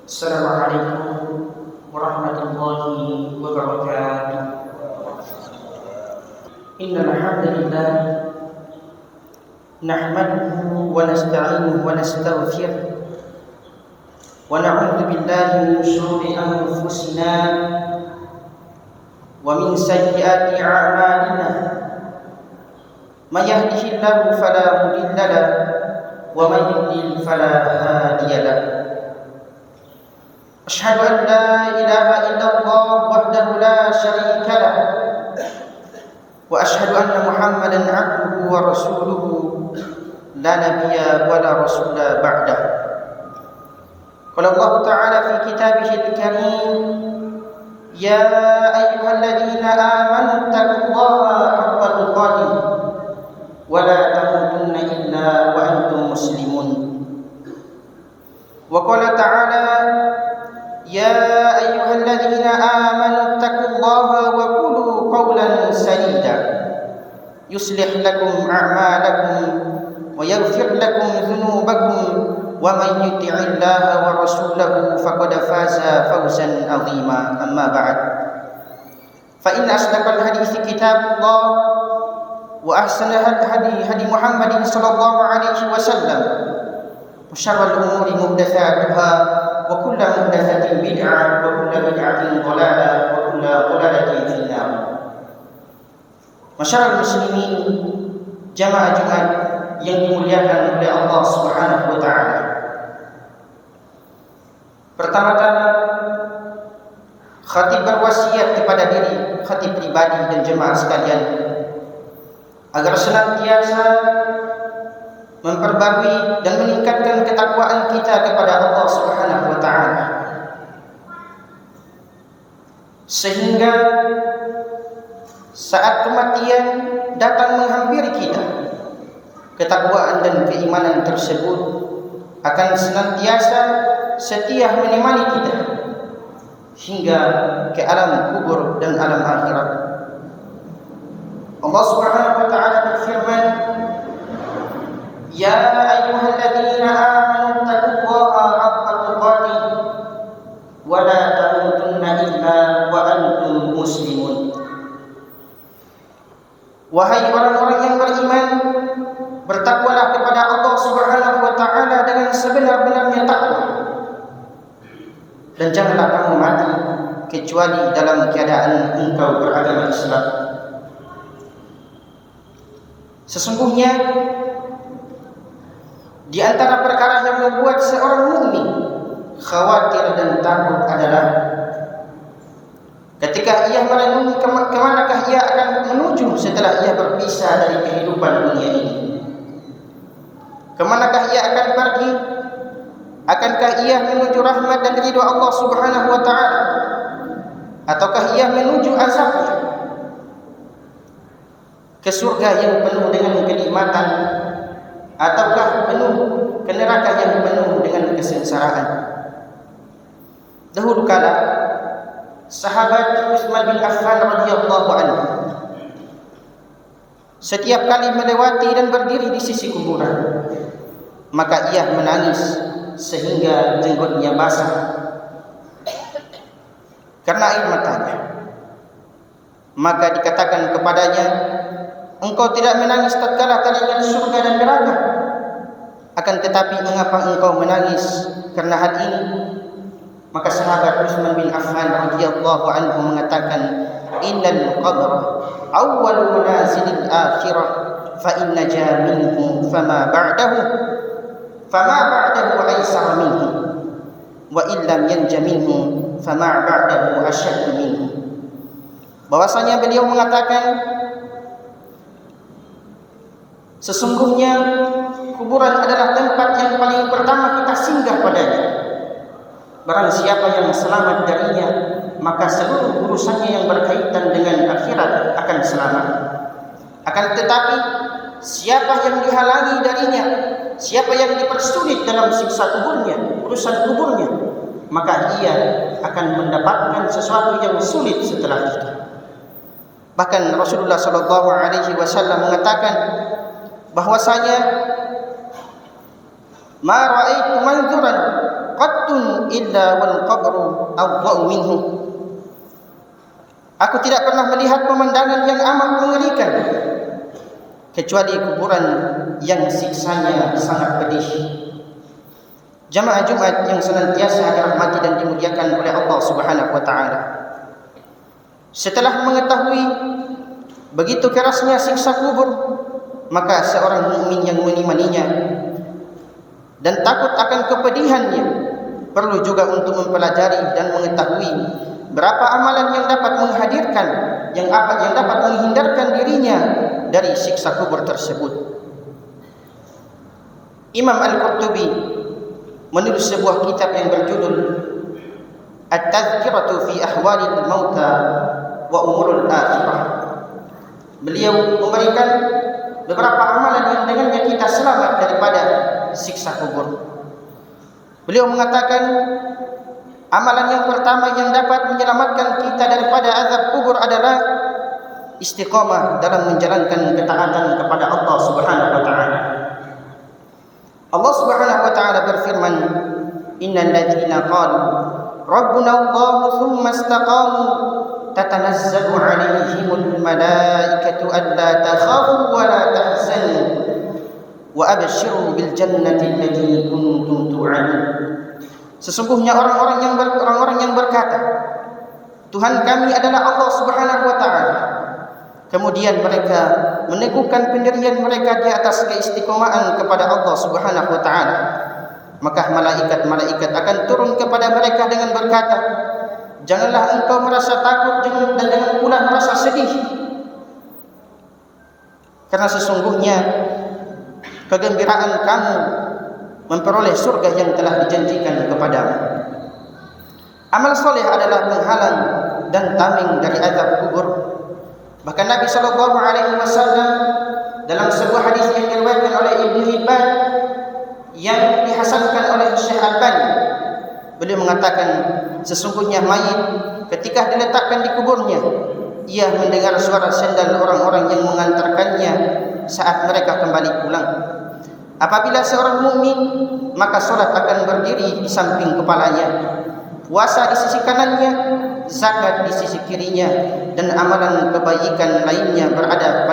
السلام عليكم ورحمة الله وبركاته. إن الحمد لله نحمده ونستعينه ونستغفره ونعوذ بالله من شرور أنفسنا ومن سيئات أعمالنا. من يهده الله فلا مضل له ومن يضلل فلا هادي له. أشهد أن لا إله إلا الله وحده لا شريك له وأشهد أن محمدا عبده ورسوله لا نبي ولا رسول بعده. قال الله تعالى في كتابه الكريم: يا أيها الذين آمنوا اتقوا الله حق تقاته ولا تموتن إلا وأنتم مسلمون. وقال تعالى: يا أيها الذين آمنوا اتقوا الله وقولوا قولا سديدا يصلح لكم أعمالكم ويغفر لكم ذنوبكم ومن يطع الله ورسوله فقد فاز فوزا عظيما. أما بعد، فإن أصدق الحديث كتاب الله وأحسن الهدي هدي محمد صلى الله عليه وسلم وشر الأمور محدثاتها وكل محدثة بدعة وكل بدعة ضلالة وكل ضلالة في النار. Masyarakat muslimin, jamaah Jumat yang dimuliakan oleh Allah Subhanahu wa taala. Pertama-tama, khatib berwasiat kepada diri khatib pribadi dan jemaah sekalian agar senantiasa memperbarui dan meningkatkan ketakwaan kita kepada Allah Subhanahu wa taala, sehingga saat kematian datang menghampiri kita, ketakwaan dan keimanan tersebut akan senantiasa setia menemani kita hingga ke alam kubur dan alam akhirat. Allah Subhanahu wa taala berfirman: يا أيها الذين آمنوا اتقوا الله حق تقاته ولا تموتن إلا وأنتم مسلمون. Wahai orang-orang yang beriman, bertakwalah kepada Allah Subhanahu wa taala dengan sebenar-benarnya takwa, dan janganlah kamu mati kecuali dalam keadaan engkau beragama Islam. Sesungguhnya di antara perkara yang membuat seorang mukmin khawatir dan takut adalah ketika ia merenungi kemanakah ia akan menuju setelah ia berpisah dari kehidupan dunia ini. Kemanakah ia akan pergi? Akankah ia menuju rahmat dan ridha Allah Subhanahu wa taala, ataukah ia menuju azabnya, ke surga yang penuh dengan kenikmatan, ataukah penuh ke neraka yang penuh dengan kesengsaraan? Dahulu kala sahabat Utsman bin Affan radhiyallahu anhu setiap kali melewati dan berdiri di sisi kuburan, maka ia menangis sehingga jenggotnya basah karena air matanya. Maka dikatakan kepadanya, engkau tidak menangis tatkala teringat surga dan neraka, akan tetapi mengapa engkau menangis karena hal ini? Maka sahabat Utsman bin Affan radhiyallahu anhu mengatakan, innal qabra awwalu manazilil akhirah fa in naja minhu fama ba'dahu aysar minhu wa illam yanja minhu fama ba'dahu ashadd minhu. Bahwasanya beliau mengatakan, sesungguhnya kuburan adalah tempat yang paling pertama kita singgah padanya. Barang siapa yang selamat darinya, maka seluruh urusannya yang berkaitan dengan akhirat akan selamat. Akan tetapi siapa yang dihalangi darinya, siapa yang dipersulit dalam siksa kuburnya, urusan kuburnya, maka ia akan mendapatkan sesuatu yang sulit setelah itu. Bahkan Rasulullah sallallahu alaihi wasallam mengatakan bahwasanya ma ra'aitu manzuran qattun illa wal qabru awwa'u minhu. Aku tidak pernah melihat pemandangan yang amat mengerikan kecuali kuburan yang siksanya sangat pedih. Jamaah Jumat yang senantiasa dirahmati dan dimuliakan oleh Allah Subhanahu wa taala. Setelah mengetahui begitu kerasnya siksa kubur, maka seorang mukmin yang mengimaninya dan takut akan kepedihannya perlu juga untuk mempelajari dan mengetahui berapa amalan yang dapat menghadirkan, yang dapat menghindarkan dirinya dari siksa kubur tersebut. Imam Al-Qurtubi menulis sebuah kitab yang berjudul At-Tadhkiratu fi Ahwalil Mauta wa Umurul Akhirah. Beliau memberikan beberapa amalan yang dengannya kita selamat daripada siksa kubur. Beliau mengatakan amalan yang pertama yang dapat menyelamatkan kita daripada azab kubur adalah istiqamah dalam menjalankan ketaatan kepada Allah Subhanahu wa taala. Allah Subhanahu wa taala berfirman, "Innal ladzina qalu rabbuna Allah tsumma istaqamu tatanazzalu 'alaihimul malaikatu alla takhafu wa la tahzanu wa abshiru bil jannati allati kuntum tu'adun." Sesungguhnya orang-orang yang berkata, Tuhan kami adalah Allah Subhanahu wa taala. Kemudian mereka meneguhkan pendirian mereka di atas keistiqomahan kepada Allah Subhanahu wa taala. Maka malaikat-malaikat akan turun kepada mereka dengan berkata, janganlah engkau merasa takut dan jangan pula merasa sedih. Karena sesungguhnya kegembiraan kamu memperoleh surga yang telah dijanjikan kepadamu. Amal soleh adalah penghalang dan tameng dari azab kubur. Bahkan Nabi SAW dalam sebuah hadis yang diriwayatkan oleh Ibnu Hibban yang dihasankan oleh Syekh Albani, beliau mengatakan sesungguhnya mayit ketika diletakkan di kuburnya, ia mendengar suara sendal orang-orang yang mengantarkannya saat mereka kembali pulang. Apabila seorang mukmin, maka salat akan berdiri di samping kepalanya, puasa di sisi kanannya, zakat di sisi kirinya, dan amalan kebaikan lainnya berada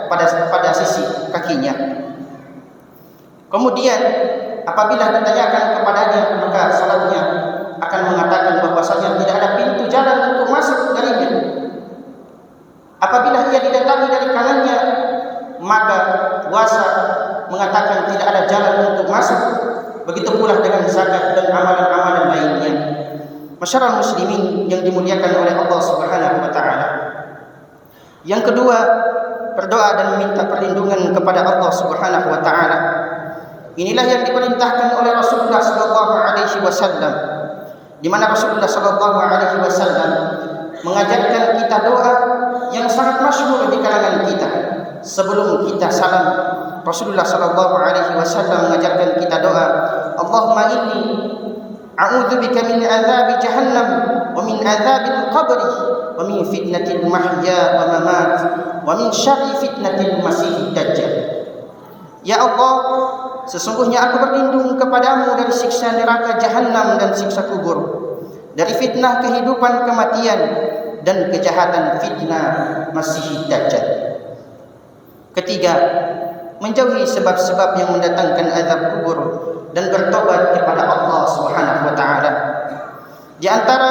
pada sisi kakinya. Kemudian apabila ditanyakan kepadanya, maka salatnya akan mengatakan bahwasanya tidak ada pintu jalan untuk masuk darinya. Apabila ia didatangi dari kanannya, maka puasa mengatakan tidak ada jalan untuk masuk. Begitu pula dengan zakat dan amalan-amalan lainnya. Masyarakat muslimin yang dimuliakan oleh Allah Subhanahu wa taala. Yang kedua, berdoa dan meminta perlindungan kepada Allah Subhanahu wa taala. Inilah yang diperintahkan oleh Rasulullah sallallahu alaihi wasallam, di mana Rasulullah sallallahu alaihi wasallam mengajarkan kita doa yang sangat masyhur di kalangan kita. Sebelum kita salam, Rasulullah sallallahu alaihi wasallam mengajarkan kita doa, Allahumma inni a'udzubika min adzabi jahannam wa min adzabil qabr wa min fitnatil mahya wa mamat wa min syarri fitnatil masiihid dajjal. Ya Allah, sesungguhnya aku berlindung kepadamu dari siksa neraka jahannam dan siksa kubur, dari fitnah kehidupan kematian dan kejahatan fitnah masiihid dajjal. Ketiga, menjauhi sebab-sebab yang mendatangkan azab kubur dan bertobat kepada Allah Subhanahu wa taala. Di antara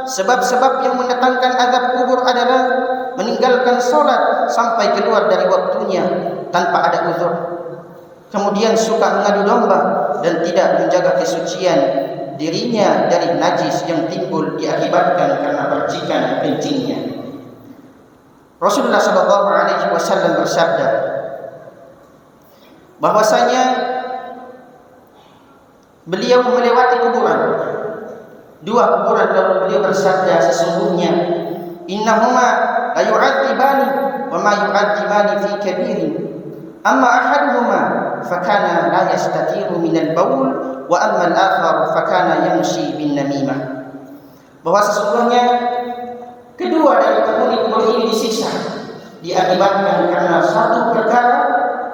sebab-sebab yang mendatangkan azab kubur adalah meninggalkan salat sampai keluar dari waktunya tanpa ada uzur. Kemudian suka mengadu domba dan tidak menjaga kesucian dirinya dari najis yang timbul diakibatkan karena percikan kencingnya. Rasulullah sallallahu alaihi wasallam bersabda bahwasanya beliau melewati kuburan, dua kuburan, lalu beliau bersabda, sesungguhnya innahuma la yu'adzibani wa ma yu'adzibani fi kabirin, amma ahaduhuma fakana la yastatiru min al-baul wa amma al-akhar fakana yamshi bin namimah. Bahwa sesungguhnya kedua dari penghuni kubur ini disiksa diakibatkan karena satu perkara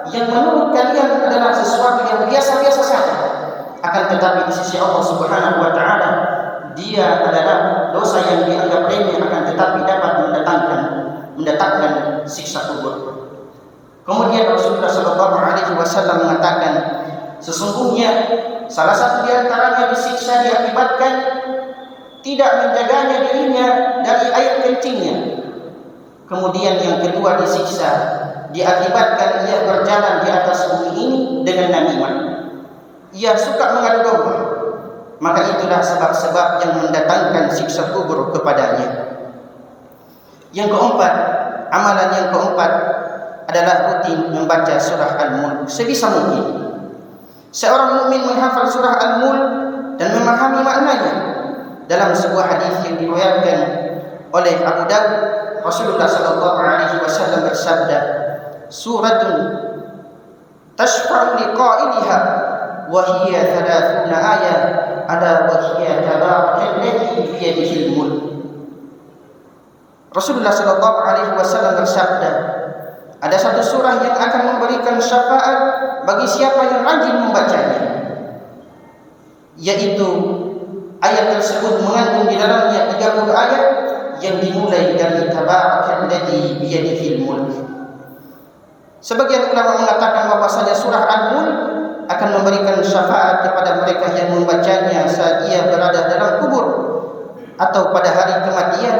yang menurut kalian adalah sesuatu yang biasa-biasa saja, akan tetapi di sisi Allah Subhanahu wa taala dia adalah dosa yang dianggap remeh, akan tetapi dapat mendatangkan siksa kubur. Kemudian Rasulullah sallallahu alaihi wasallam mengatakan, sesungguhnya salah satu di antaranya disiksa diakibatkan tidak menjaganya dirinya dari air kencingnya. Kemudian yang kedua disiksa diakibatkan ia berjalan di atas bumi ini dengan namimah. Ia suka mengadu domba. Maka itulah sebab-sebab yang mendatangkan siksa kubur kepadanya. Yang keempat, amalan yang keempat adalah rutin membaca surah Al-Mulk sebisa mungkin. Seorang mukmin menghafal surah Al-Mulk dan memahami maknanya. Dalam sebuah hadis yang diriwayatkan oleh Abu Dawud, Rasulullah sallallahu alaihi wasallam bersabda, "Suratun tashfa'u liqa'iliha wa hiya 30 ayat, ala wa hiya tabarakallati bi yadihi al-mulk." Rasulullah sallallahu alaihi wasallam bersabda, ada satu surah yang akan memberikan syafaat bagi siapa yang rajin membacanya, yaitu ayat tersebut mengandung di dalamnya 30 ayat yang dimulai dari tabarakallati biyadihil mulk. Sebagian ulama mengatakan bahwasanya surah Al-Mulk akan memberikan syafaat kepada mereka yang membacanya saat ia berada dalam kubur atau pada hari kematian.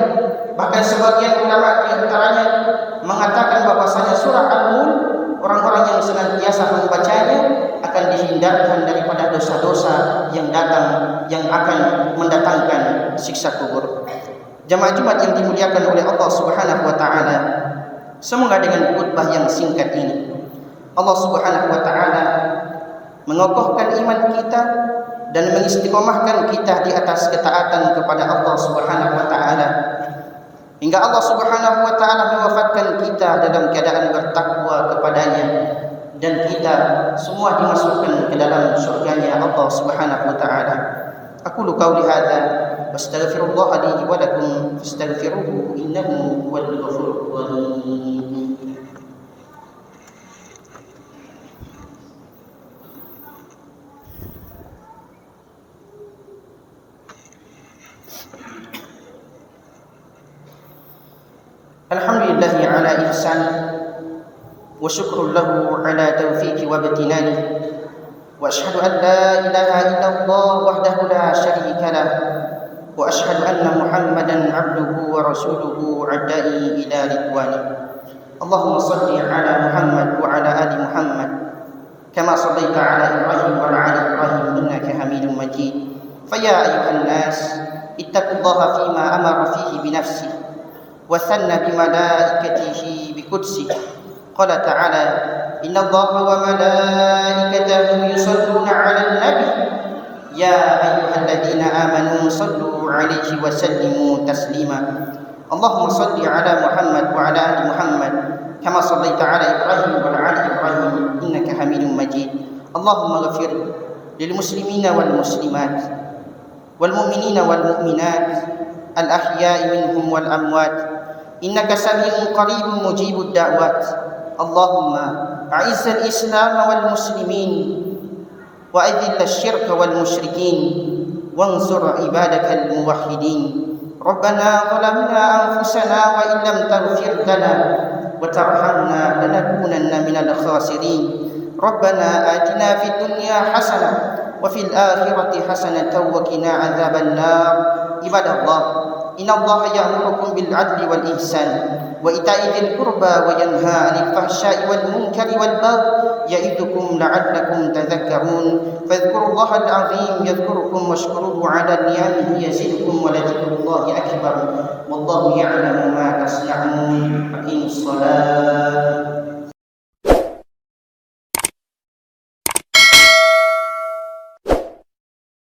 Bahkan sebagian ulama di antaranya mengatakan bahwasanya surah Al-Mulk, orang-orang yang senantiasa membacanya akan dihindarkan daripada dosa-dosa yang datang, yang akan mendatangkan siksa kubur. Jamaah Jumat yang dimuliakan oleh Allah Subhanahu wa taala, semoga dengan khutbah yang singkat ini Allah Subhanahu wa taala mengokohkan iman kita dan mengistiqomahkan kita di atas ketaatan kepada Allah Subhanahu wa taala, hingga Allah Subhanahu wa taala mewafatkan kita dalam keadaan bertakwa kepadanya, dan kita semua dimasukkan ke dalam surganya Allah Subhanahu wa taala. Aqulu qawli hadza wastaghfirullah li wa lakum fastaghfiruhu innahu huwal ghafurur rahim. Alhamdulillah ala ihsan wa syukrun lahu ala taufiqi wa ibtinani, wa ashhadu an la ilaha illallah wahdahu la syarika lah, wa ashhadu anna Muhammadan abduhu wa rasuluhu adai ila ridwani. Allahumma salli ala Muhammad wa ala ali Muhammad kama sallaita ala Ibrahim wa ala ali Ibrahim innaka Hamidum Majid. Fa ya ayyuhan nas ittaqullaha fima amara fihi bi nafsihi wa thanna bi malaikatihi bi qudsihi. Qala ta'ala, inna Allaha wa malaikatahu yusalluna 'alan nabi ya ayyuhalladzina amanu sallu 'alaihi wa sallimu taslima. Allahumma salli 'ala Muhammad wa 'ala ali Muhammad kama sallaita 'ala Ibrahim wa 'ala ali Ibrahim innaka Hamidum Majid. Allahumma ighfir lil muslimina wal muslimat wal mu'minina wal mu'minat al ahya'i minhum wal amwat innaka sami'un qaribun mujibud da'wat. Allahumma a'izzal Islam wal muslimin wa adhil asyirka wal musyrikin wansur ibadakal muwahhidin. Rabbana zalamna anfusana wa in lam taghfir lana wa tarhamna lanakunanna minal khasirin. Rabbana atina fid dunya hasanah wa fil akhirati hasanatan wa qina adzaban nar. Ibadallah, innallaha ya'murukum bil 'adli wal ihsan wa ita'i dzil qurba wa yanha 'anil fahsya'i wal munkari wal baghi ya'idukum la'allakum tadhakkarun. Fadhkurullahal 'azim yadhkurukum washkuruhu 'ala ni'amihi yazidkum wa la dzikrullahi akbar. Wallahu ya'lamu ma tasna'un. Aqimus shalah.